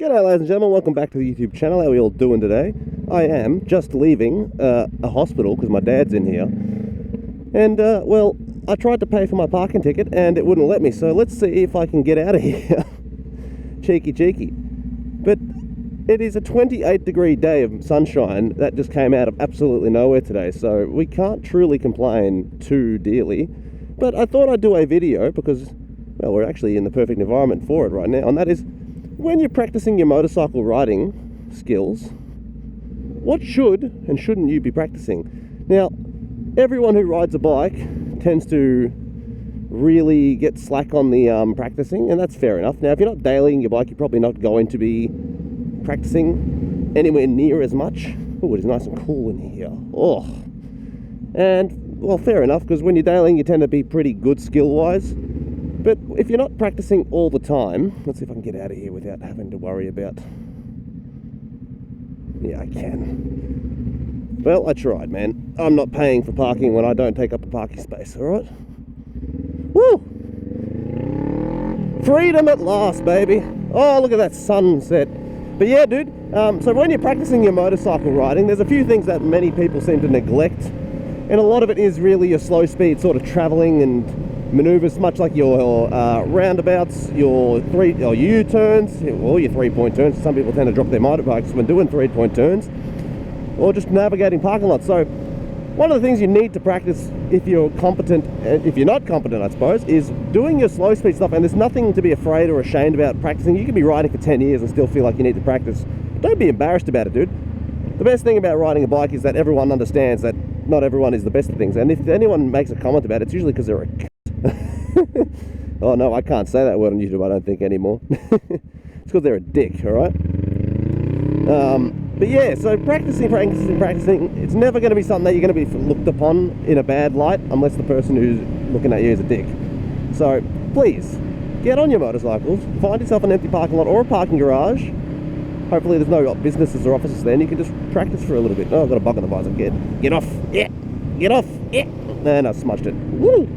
G'day ladies and gentlemen, welcome back to the YouTube channel. How are we all doing today? I am just leaving a hospital because my dad's in here. And, well, I tried to pay for my parking ticket and it wouldn't let me, so let's see if I can get out of here. Cheeky. But it is a 28-degree day of sunshine that just came out of absolutely nowhere today, so we can't truly complain too dearly. But I thought I'd do a video because, well, we're actually in the perfect environment for it right now, and that is when you're practicing your motorcycle riding skills, what should and shouldn't you be practicing? Now, everyone who rides a bike tends to really get slack on the practicing, and that's fair enough. Now, if you're not dailying your bike, you're probably not going to be practicing anywhere near as much. Oh, it is nice and cool in here. Oh, and, well, fair enough, because when you're dailying, you tend to be pretty good skill-wise. But if you're not practicing all the time, let's see if I can get out of here without having to worry about... Yeah, I can. Well, I tried, man. I'm not paying for parking when I don't take up a parking space, alright? Woo! Freedom at last, baby. Oh, look at that sunset. But yeah, dude, so when you're practicing your motorcycle riding, there's a few things that many people seem to neglect. And a lot of it is really your slow speed sort of traveling and maneuvers, much like your roundabouts, your U-turns, or your three-point turns. Some people tend to drop their motorbikes when doing three-point turns, or just navigating parking lots. So one of the things you need to practice if you're competent, and if you're not competent, I suppose, is doing your slow speed stuff. And there's nothing to be afraid or ashamed about practicing. You can be riding for 10 years and still feel like you need to practice. Don't be embarrassed about it, dude. The best thing about riding a bike is that everyone understands that not everyone is the best at things. And if anyone makes a comment about it, it's usually because they're a oh no, I can't say that word on YouTube, I don't think, anymore. It's because they're a dick, alright? But yeah, so practicing, it's never going to be something that you're going to be looked upon in a bad light, unless the person who's looking at you is a dick. So, please, get on your motorcycles, find yourself an empty parking lot or a parking garage. Hopefully there's no businesses or offices there, and you can just practice for a little bit. Oh, I've got a bug on the visor. Get off, yeah, get off, yeah. And I smudged it. Woo!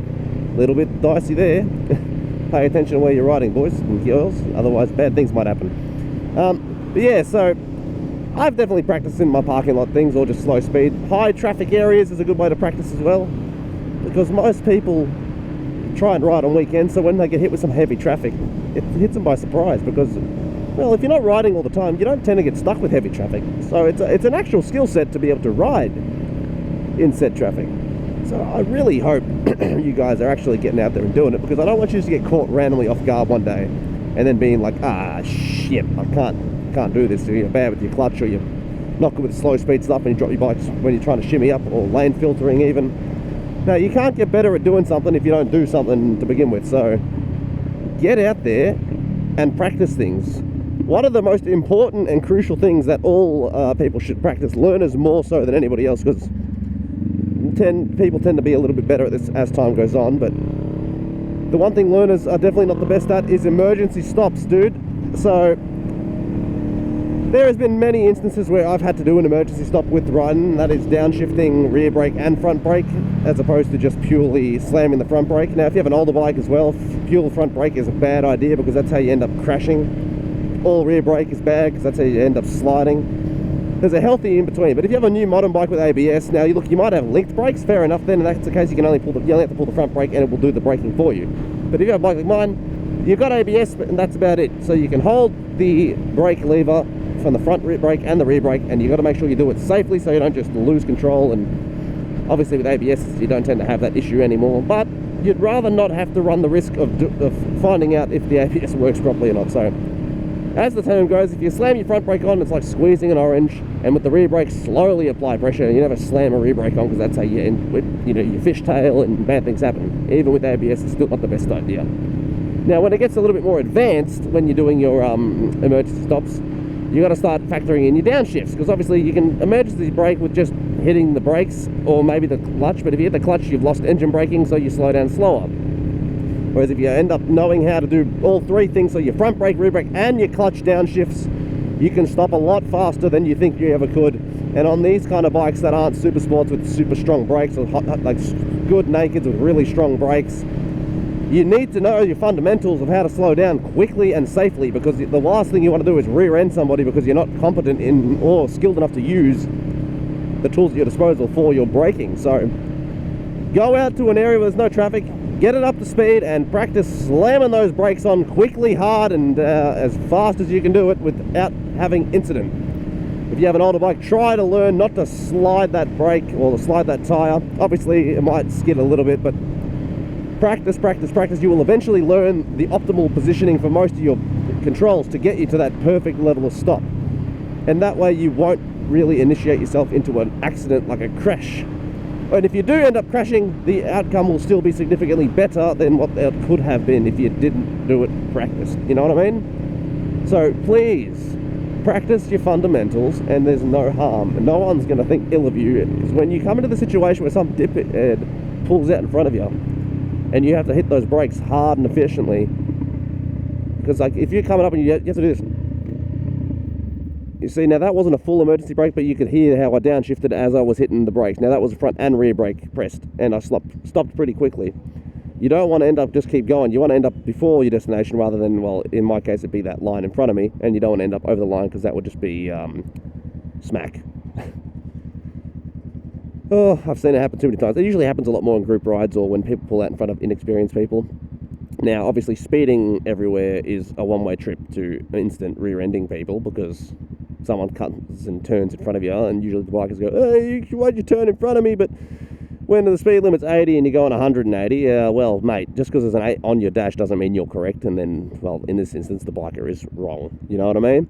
Little bit dicey there. Pay attention where you're riding, boys and girls, otherwise bad things might happen. But yeah, so I've definitely practiced in my parking lot things, or just slow speed. High traffic areas is a good way to practice as well, because most people try and ride on weekends, so when they get hit with some heavy traffic, it hits them by surprise, because, well, if you're not riding all the time, you don't tend to get stuck with heavy traffic. So it's an actual skill set to be able to ride in said traffic. So I really hope you guys are actually getting out there and doing it, because I don't want you to get caught randomly off guard one day and then being like, ah, shit, I can't do this. You're bad with your clutch, or you're not good with slow speed stuff, and you drop your bikes when you're trying to shimmy up, or lane filtering even. Now, you can't get better at doing something if you don't do something to begin with. So get out there and practice things. One of the most important and crucial things that all people should practice, learners more so than anybody else, because people tend to be a little bit better at this as time goes on, but the one thing learners are definitely not the best at is emergency stops, dude. So there has been many instances where I've had to do an emergency stop with riding, that is downshifting rear brake and front brake, as opposed to just purely slamming the front brake. Now, if you have an older bike as well, pure front brake is a bad idea, because that's how you end up crashing. All rear brake is bad, because that's how you end up sliding. There's a healthy in between. But if you have a new modern bike with ABS, now you might have linked brakes, fair enough. Then in that case, you only have to pull the front brake, and it will do the braking for you. But if you have a bike like mine, you've got ABS, and that's about it. So you can hold the brake lever from the front rear brake and the rear brake, and you've got to make sure you do it safely, so you don't just lose control. And obviously with ABS, you don't tend to have that issue anymore. But you'd rather not have to run the risk of finding out if the ABS works properly or not. So, as the term goes, if you slam your front brake on, it's like squeezing an orange, and with the rear brake, slowly apply pressure. You never slam a rear brake on, because that's how you end with, you fishtail and bad things happen. Even with ABS, it's still not the best idea. Now, when it gets a little bit more advanced, when you're doing your emergency stops, you got to start factoring in your downshifts, because obviously you can emergency brake with just hitting the brakes, or maybe the clutch, but if you hit the clutch, you've lost engine braking, so you slow down slower. Whereas if you end up knowing how to do all three things, so your front brake, rear brake, and your clutch downshifts, you can stop a lot faster than you think you ever could. And on these kind of bikes that aren't super sports with super strong brakes, or like good nakeds with really strong brakes, You need to know your fundamentals of how to slow down quickly and safely, because the last thing you want to do is rear-end somebody because you're not competent in or skilled enough to use the tools at your disposal for your braking. So go out to an area where there's no traffic, get it up to speed, and practice slamming those brakes on quickly, hard, and as fast as you can do it without having incident. If you have an older bike, try to learn not to slide that brake or slide that tire. Obviously it might skid a little bit, but practice, practice, practice. You will eventually learn the optimal positioning for most of your controls to get you to that perfect level of stop. And that way you won't really initiate yourself into an accident like a crash. And if you do end up crashing, the outcome will still be significantly better than what it could have been if you didn't do it practiced. You know what I mean? So please, practice your fundamentals, and there's no harm. No one's going to think ill of you. Because when you come into the situation where some diphead pulls out in front of you, and you have to hit those brakes hard and efficiently, because like if you're coming up and you have to do this, you see, now that wasn't a full emergency brake, but you could hear how I downshifted as I was hitting the brakes. Now that was front and rear brake pressed, and I stopped pretty quickly. You don't want to end up just keep going. You want to end up before your destination rather than, well, in my case it'd be that line in front of me, and you don't want to end up over the line because that would just be smack. Oh, I've seen it happen too many times. It usually happens a lot more in group rides or when people pull out in front of inexperienced people. Now, obviously, speeding everywhere is a one-way trip to instant rear-ending people because someone cuts and turns in front of you, and usually the bikers go, "Hey, why'd you turn in front of me?" But when the speed limit's 80 and you're going 180, well, mate, just because there's an 8 on your dash doesn't mean you're correct, and then, well, in this instance, the biker is wrong. You know what I mean?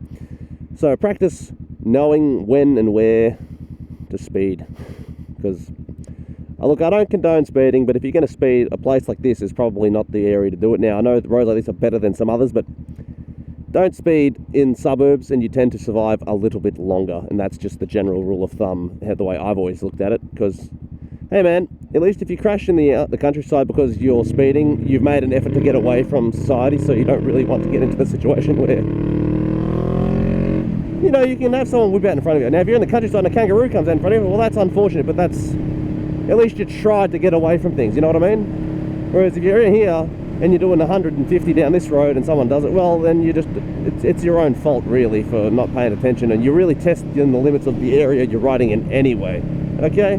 So practice knowing when and where to speed. Because, look, I don't condone speeding, but if you're going to speed, a place like this is probably not the area to do it. Now, I know roads like this are better than some others, but don't speed in suburbs and you tend to survive a little bit longer. And that's just the general rule of thumb, the way I've always looked at it. Because, hey man, at least if you crash in the countryside because you're speeding, you've made an effort to get away from society, so you don't really want to get into the situation where, you know, you can have someone whip out in front of you. Now, if you're in the countryside and a kangaroo comes out in front of you, well, that's unfortunate, but that's, at least you tried to get away from things, you know what I mean? Whereas if you're in here and you're doing 150 down this road and someone does it, well, then you just, it's your own fault, really, for not paying attention, and you're really testing the limits of the area you're riding in anyway, okay?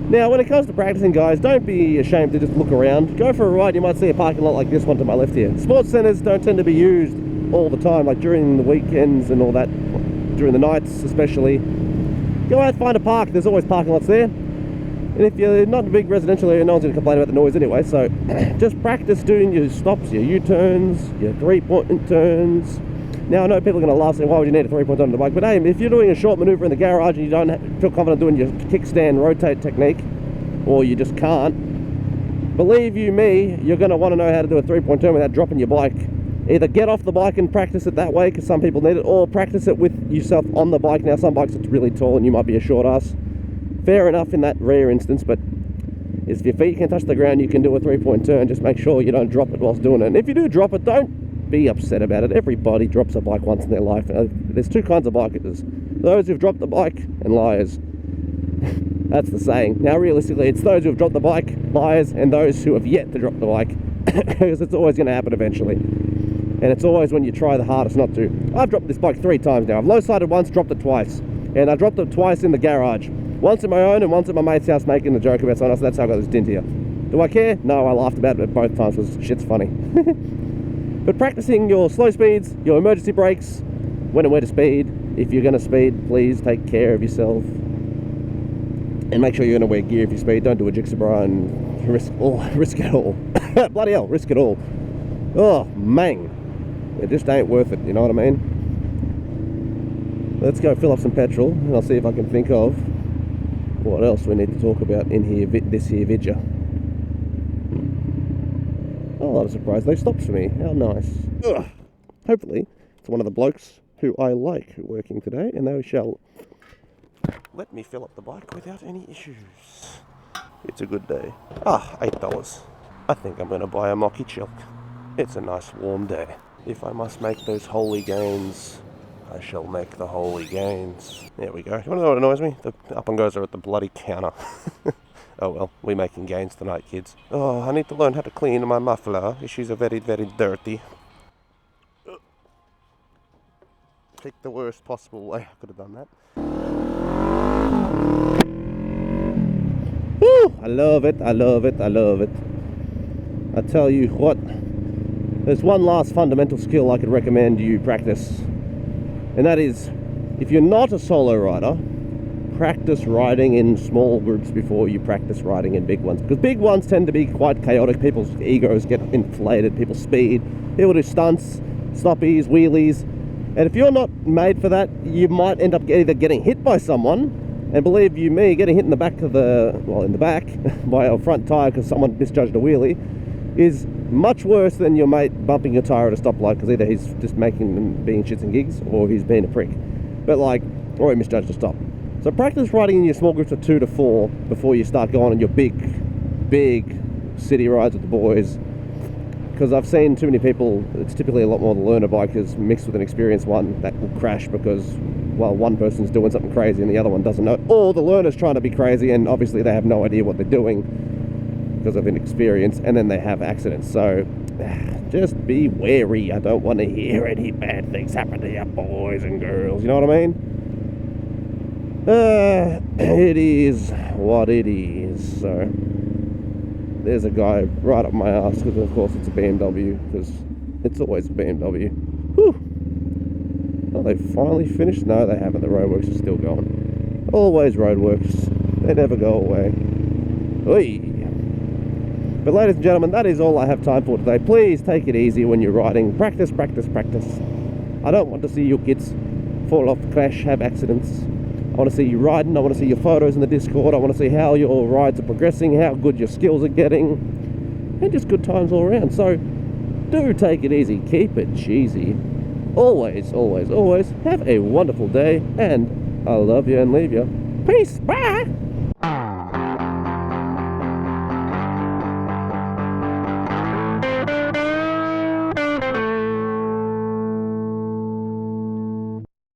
Now, when it comes to practicing, guys, don't be ashamed to just look around. Go for a ride. You might see a parking lot like this one to my left here. Sports centres don't tend to be used all the time, like during the weekends and all that, during the nights especially. Go out, find a park. There's always parking lots there. And if you're not in a big residential area, no one's going to complain about the noise anyway. So just practice doing your stops, your U-turns, your three-point turns. Now, I know people are going to laugh, saying, why would you need a three-point turn on the bike? But hey, if you're doing a short manoeuvre in the garage and you don't feel confident doing your kickstand rotate technique, or you just can't, believe you me, you're going to want to know how to do a three-point turn without dropping your bike. Either get off the bike and practice it that way, because some people need it, or practice it with yourself on the bike. Now, some bikes it's really tall and you might be a short ass. Fair enough in that rare instance, but if your feet can touch the ground, you can do a three-point turn. Just make sure you don't drop it whilst doing it. And if you do drop it, don't be upset about it. Everybody drops a bike once in their life. There's two kinds of bikers: those who've dropped the bike and liars. That's the saying. Now, realistically, it's those who've dropped the bike, liars, and those who have yet to drop the bike, because it's always going to happen eventually. And it's always when you try the hardest not to. I've dropped this bike 3 times now. I've low-sided once, dropped it twice. And I dropped it twice in the garage. Once at my own and once at my mate's house making a joke about someone else. That's how I got this dint here. Do I care? No, I laughed about it both times because shit's funny. But practicing your slow speeds, your emergency brakes, when and where to speed. If you're going to speed, please take care of yourself. And make sure you're going to wear gear if you speed. Don't do a jigsaw and risk it all. Bloody hell, risk it all. Oh, mang. It just ain't worth it, you know what I mean? Let's go fill up some petrol, and I'll see if I can think of what else we need to talk about in here, this here vidya. Oh, I'm surprised they stopped for me. How nice. Ugh. Hopefully, it's one of the blokes who I like working today, and they shall let me fill up the bike without any issues. It's a good day. $8. I think I'm going to buy a Mocky Chilk. It's a nice warm day. If I must make those holy gains, I shall make the holy gains. There we go. You want to know what annoys me? The up and goes are at the bloody counter. Oh well, we're making gains tonight, kids. Oh, I need to learn how to clean my muffler. She's a very, very dirty. Pick the worst possible way I could have done that. Woo! I love it, I love it, I love it. I tell you what, there's one last fundamental skill I could recommend you practice. And that is, if you're not a solo rider, practice riding in small groups before you practice riding in big ones. Because big ones tend to be quite chaotic. People's egos get inflated, people speed, people do stunts, stoppies, wheelies. And if you're not made for that, you might end up either getting hit by someone, and believe you me, getting hit in the back of in the back by a front tyre because someone misjudged a wheelie is much worse than your mate bumping your tyre at a stoplight because either he's just making them being shits and gigs or he's being a prick. But or he misjudged a stop. So practice riding in your small groups of 2 to 4 before you start going on your big city rides with the boys. Because I've seen too many people, it's typically a lot more the learner bikers mixed with an experienced one that will crash because, well, one person's doing something crazy and the other one doesn't know. Or the learner's trying to be crazy and obviously they have no idea what they're doing because of inexperience, and then they have accidents. So just be wary. I don't want to hear any bad things happen to you boys and girls, you know what I mean? It is what it is. So there's a guy right up my ass because of course it's a BMW, because it's always a BMW. Whew. Oh, they finally finished? No, they haven't. The roadworks are still going. Always roadworks. They never go away. Oy. But ladies and gentlemen, that is all I have time for today. Please take it easy when you're riding. Practice, practice, practice. I don't want to see your kids fall off, crash, have accidents. I want to see you riding. I want to see your photos in the Discord. I want to see how your rides are progressing, how good your skills are getting, and just good times all around. So do take it easy. Keep it cheesy. Always, always, always have a wonderful day, and I love you and leave you. Peace. Bye.